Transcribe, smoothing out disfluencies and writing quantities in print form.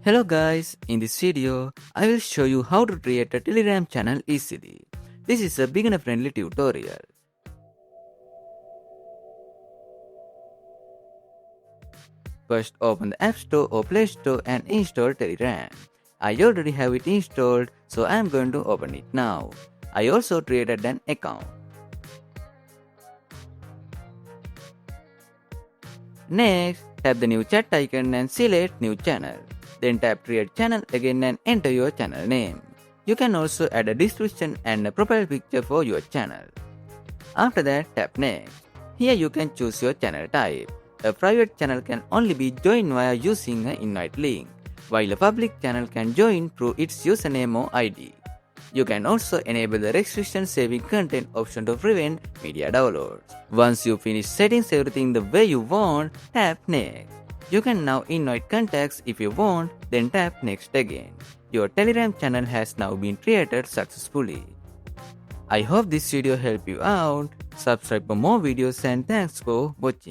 Hello guys, in this video, I will show you how to create a Telegram channel easily. This is a beginner friendly tutorial. First open the App Store or Play Store and install Telegram. I already have it installed, so I am going to open it now. I also created an account. Next, tap the new chat icon and select new channel. Then tap create channel again and enter your channel name. You can also add a description and a profile picture for your channel. After that, tap next. Here you can choose your channel type. A private channel can only be joined via using an invite link, while a public channel can join through its username or ID. You can also enable the restriction saving content option to prevent media downloads. Once you finish setting everything the way you want, tap next. You can now invite contacts if you want, then tap next again. Your Telegram channel has now been created successfully. I hope this video helped you out. Subscribe for more videos and thanks for watching.